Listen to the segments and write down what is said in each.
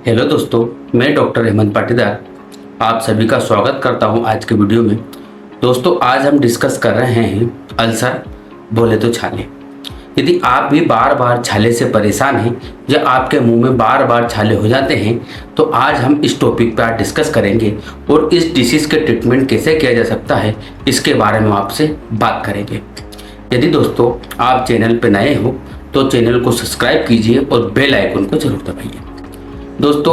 Hello दोस्तों, मैं doctor Hemant Patidar आप सभी का स्वागत करता हूं आज के वीडियो में। दोस्तों, आज हम डिस्कस कर रहे हैं अल्सर, बोले तो छाले। यदि आप भी बार बार छाले से परेशान हैं या आपके मुंह में बार बार छाले हो जाते हैं तो आज हम इस टॉपिक पर डिस्कस करेंगे और इस डिसीज़ के ट्रीटमेंट कैसे किया जा सकता है इसके बारे में आपसे बात करेंगे। यदि दोस्तों आप चैनल पर नए हो तो चैनल को सब्सक्राइब कीजिए और बेल आइकन को जरूर दबाइए। दोस्तों,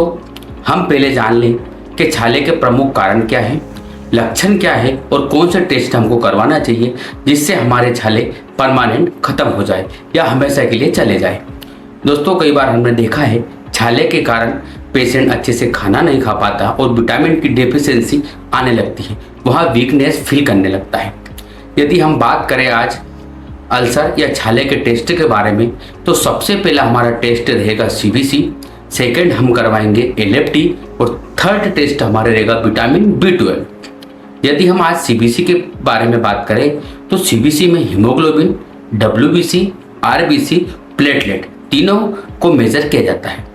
हम पहले जान लें कि छाले के प्रमुख कारण क्या है, लक्षण क्या है और कौन से टेस्ट हमको करवाना चाहिए जिससे हमारे छाले परमानेंट खत्म हो जाए या हमेशा के लिए चले जाए। दोस्तों, कई बार हमने देखा है छाले के कारण पेशेंट अच्छे से खाना नहीं खा पाता और विटामिन की डेफिशिएंसी आने लगती है, वहाँ वीकनेस फील करने लगता है। यदि हम बात करें आज अल्सर या छाले के टेस्ट के बारे में तो सबसे पहला हमारा टेस्ट रहेगा सीबीसी, सेकेंड हम करवाएंगे एलएफटी और थर्ड टेस्ट हमारे रहेगा विटामिन B12। यदि हम आज सीबीसी के बारे में बात करें तो सीबीसी में हीमोग्लोबिन, डब्ल्यूबीसी, आरबीसी, प्लेटलेट तीनों को मेजर किया जाता है।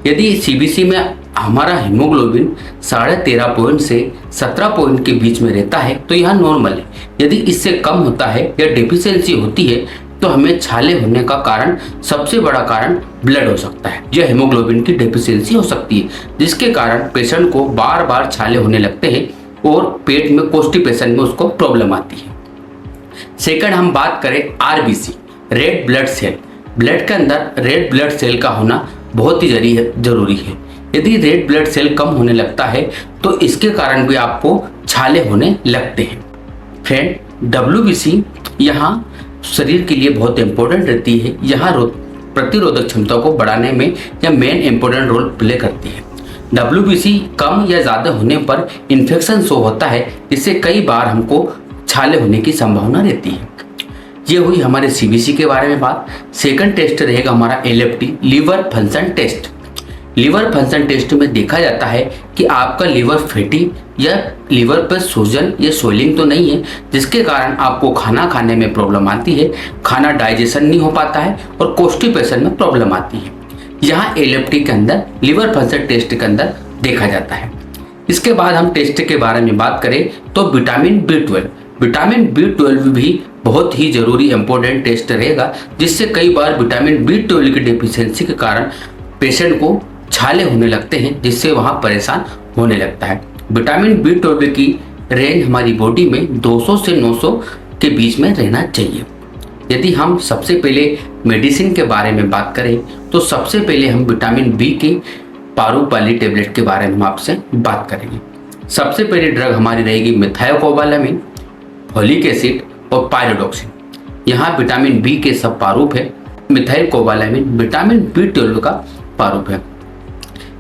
यदि सीबीसी में हमारा हीमोग्लोबिन 13.5 पॉइंट से 17 पॉइंट के बीच में रहता है तो यह नॉर्मल है। यदि इससे कम होता है या डेफिशिएंसी होती है तो हमें छाले होने का कारण, सबसे बड़ा कारण ब्लड हो सकता है या हीमोग्लोबिन की डेफिशिएंसी हो सकती है, जिसके कारण पेशेंट को बार बार छाले होने लगते हैं और पेट में कॉन्स्टिपेशन में उसको प्रॉब्लम आती है। सेकंड हम बात करें RBC, red blood cell. Blood के अंदर रेड ब्लड सेल का होना बहुत ही जरूरी है। यदि रेड ब्लड सेल कम होने लगता है तो इसके कारण भी आपको छाले होने लगते हैं। फ्रेंड, डब्ल्यूबीसी यहाँ शरीर के लिए बहुत इंपॉर्टेंट रहती है। यहाँ प्रतिरोधक क्षमता को बढ़ाने में यह मेन इंपॉर्टेंट रोल प्ले करती है। डब्ल्यूबीसी कम या ज़्यादा होने पर इन्फेक्शन शो होता है, जिससे कई बार हमको छाले होने की संभावना रहती है। ये हुई हमारे सीबीसी के बारे में बात। सेकंड टेस्ट रहेगा हमारा LFT, liver function test. Liver function test में देखा जाता है कि आपका लीवर फैटी या लीवर पर सूजन या स्वेलिंग तो नहीं है, जिसके कारण आपको खाना खाने में प्रॉब्लम आती है, खाना डाइजेशन नहीं हो पाता है और कॉन्स्टिपेशन में प्रॉब्लम आती है। यहाँ एलएफटी के अंदर, लीवर फंक्शन टेस्ट के अंदर देखा जाता है। इसके बाद हम टेस्ट के बारे में बात करें तो विटामिन B12। विटामिन B12 भी बहुत ही जरूरी इंपॉर्टेंट टेस्ट रहेगा, जिससे कई बार विटामिन B12 की डेफिशिएंसी के कारण पेशेंट को छाले होने लगते हैं, जिससे वहाँ परेशान होने लगता है। विटामिन B12 की रेंज हमारी बॉडी में 200 से 900 के बीच में रहना चाहिए। यदि हम सबसे पहले मेडिसिन के बारे में बात करें तो सबसे पहले हम विटामिन B के पारूप वाली टेबलेट के बारे में हम आपसे बात करेंगे। सबसे पहली ड्रग हमारी रहेगी मिथायोकोबालामिन, फोलिक एसिड और पायरोडॉक्सिन। यहाँ विटामिन B के सब पारूप है। मिथाइलकोबालामिन विटामिन B12 का पारूप है।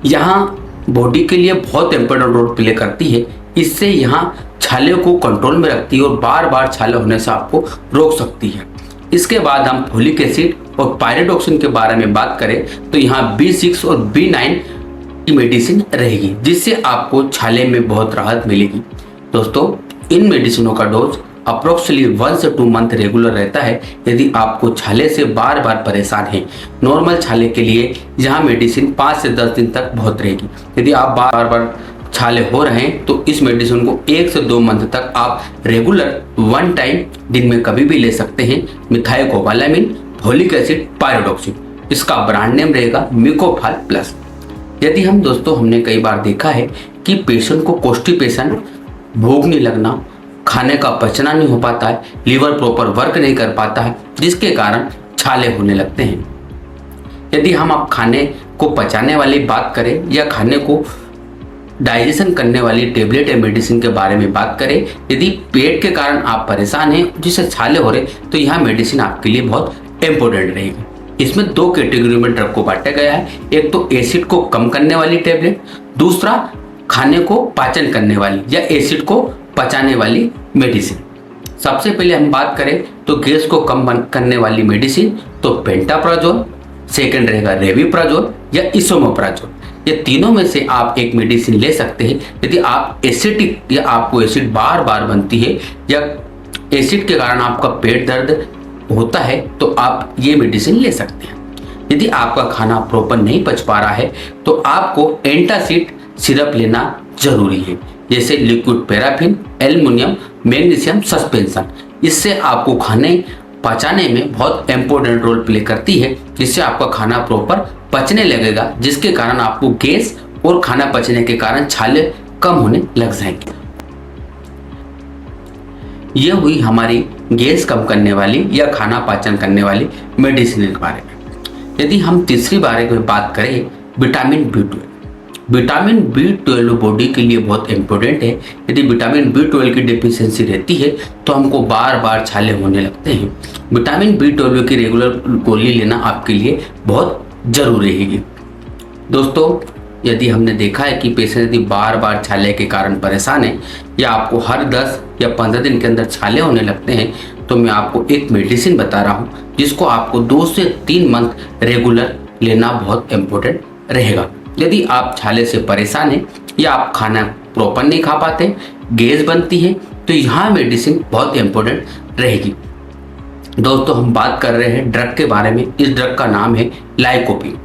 यहाँ बॉडी के लिए बहुत इंपॉर्टेंट रोल प्ले करती है। इससे यहाँ छाले को कंट्रोल में रखती है और बार बार छाले होने से आपको रोक सकती है। इसके बाद हम फोलिक एसिड और पायरोडॉक्सिन के बारे में बात करें तो यहाँ B6 और B9 की मेडिसिन रहेगी, जिससे आपको छाले में बहुत राहत मिलेगी। दोस्तों, इन मेडिसिनों का डोज अप्रोक्सीमेटली 1 से 2 मंथ रेगुलर रहता है। यदि आपको छाले से बार बार परेशान हैं, नॉर्मल छाले के लिए यहाँ मेडिसिन 5 से 10 दिन तक बहुत रहेगी। यदि आप बार बार छाले हो रहे हैं तो इस मेडिसिन को 1 से 2 मंथ तक आप रेगुलर 1 टाइम दिन में कभी भी ले सकते हैं। Methylcobalamin, folic acid, pyridoxine. इसका ब्रांड नेम रहेगा मिकोफाल प्लस। यदि हमने कई बार देखा है कि पेशेंट को कॉन्स्टिपेशन, भूख नहीं लगना, खाने का पचना नहीं हो पाता है, लीवर प्रॉपर वर्क नहीं कर पाता है, जिसके कारण छाले होने लगते हैं। यदि हम आप खाने को पचाने वाली बात करें या खाने को डाइजेशन करने वाली टेबलेट या मेडिसिन के बारे में बात करें, यदि पेट के कारण आप परेशान हैं जिससे छाले हो रहे तो यह मेडिसिन आपके लिए बहुत इंपॉर्टेंट रहेगी। इसमें 2 कैटेगरी में ड्रग को बांटा गया है। एक तो एसिड को कम करने वाली टेबलेट, दूसरा खाने को पाचन करने वाली या एसिड को पचाने वाली मेडिसिन। सबसे पहले हम बात करें तो गैस को कम करने वाली मेडिसिन तो पेंटाप्राजोल, सेकंड रहेगा रेविप्राजोल या इसोमोप्राजोल। ये तीनों में से आप एक मेडिसिन ले सकते हैं। यदि आप एसिडिक या आपको एसिड बार बार बनती है या एसिड के कारण आपका पेट दर्द होता है तो आप ये मेडिसिन ले सकते हैं। यदि आपका खाना प्रॉपर नहीं पच पा रहा है तो आपको एंटासिड सिरप लेना जरूरी है, जैसे liquid paraffin, aluminium magnesium suspension. इससे आपको खाने पचाने में बहुत इंपॉर्टेंट रोल प्ले करती है, जिससे आपका खाना प्रॉपर पचने लगेगा, जिसके कारण आपको गैस और खाना पचने के कारण छाले कम होने लग जाएंगे। यह हुई हमारी गैस कम करने वाली या खाना पाचन करने वाली मेडिसिन के बारे में। यदि हम तीसरी बारे में बात करें, vitamin B12। Vitamin B12 body के लिए बहुत इंपॉर्टेंट है। यदि विटामिन B12 की डेफिशिएंसी रहती है तो हमको बार बार छाले होने लगते हैं। विटामिन B12 की रेगुलर गोली लेना आपके लिए बहुत जरूरी है। दोस्तों, यदि हमने देखा है कि पेशेंट यदि बार बार छाले के कारण परेशान है या आपको हर 10 या 15 दिन के अंदर छाले होने लगते हैं, तो मैं आपको एक मेडिसिन बता रहा हूँ जिसको आपको 2 से 3 मंथ रेगुलर लेना बहुत इंपॉर्टेंट रहेगा। यदि आप छाले से परेशान हैं या आप खाना प्रॉपर नहीं खा पाते, गैस बनती है, तो यहाँ मेडिसिन बहुत इंपॉर्टेंट रहेगी। दोस्तों, हम बात कर रहे हैं ड्रग के बारे में। इस ड्रग का नाम है लाइकोपिन।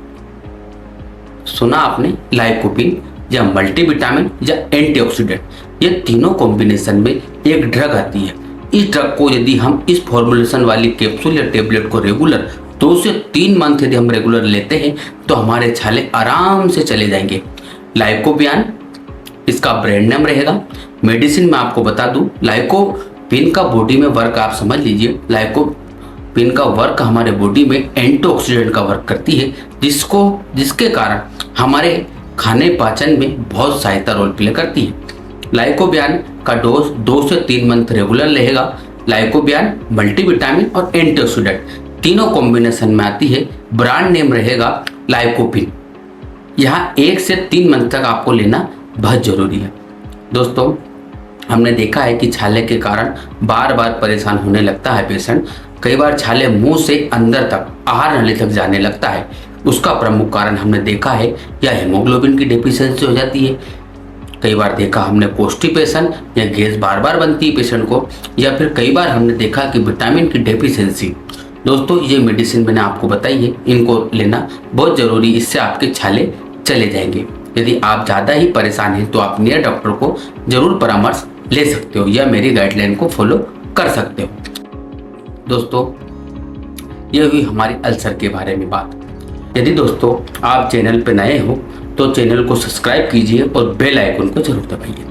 सुना आपने, लाइकोपिन या मल्टीविटामिन या एंटीऑक्सीडेंट, ये तीनों कॉम्बिनेशन में एक ड्रग आती है। इस ड्रग को यदि हम इस फॉर्मुलेशन वाली कैप्सूल या टेबलेट को रेगुलर 2 से 3 मंथ यदि हम रेगुलर लेते हैं तो हमारे छाले आराम से चले जाएंगे। लाइकोपिन इसका ब्रांड नेम रहेगा। मेडिसिन में आपको बता दूं, लाइकोपिन का बॉडी में वर्क आप समझ लीजिए। लाइकोपिन का वर्क हमारे बॉडी में एंटीऑक्सीडेंट का वर्क करती है, जिसके कारण हमारे खाने पाचन में बहुत सहायता रोल प्ले करती है। लाइकोपिन का डोज 2 से 3 मंथ रेगुलर रहेगा। लाइकोपिन मल्टीविटामिन और एंटीऑक्सीडेंट तीनों कॉम्बिनेशन में आती है। ब्रांड नेम रहेगा लाइकोपिन। यहाँ 1 से 3 मंथ तक आपको लेना बहुत जरूरी है। दोस्तों, हमने देखा है कि छाले के कारण बार बार परेशान होने लगता है पेशेंट। कई बार छाले मुंह से अंदर तक, आहार नली तक जाने लगता है। उसका प्रमुख कारण हमने देखा है या हीमोग्लोबिन की डेफिशिएंसी हो जाती है। कई बार देखा हमने कॉन्स्टिपेशन या गैस बार बार बनती है पेशेंट को, या फिर कई बार हमने देखा कि विटामिन की डेफिशिएंसी। दोस्तों, ये मेडिसिन मैंने आपको बताई है, इनको लेना बहुत जरूरी, इससे आपके छाले चले जाएंगे। यदि आप ज़्यादा ही परेशान हैं तो आप नियर डॉक्टर को जरूर परामर्श ले सकते हो या मेरी गाइडलाइन को फॉलो कर सकते हो। दोस्तों, ये हुई हमारी अल्सर के बारे में बात। यदि दोस्तों आप चैनल पर नए हो तो चैनल को सब्सक्राइब कीजिए और बेल आइकन को जरूर दबाइए।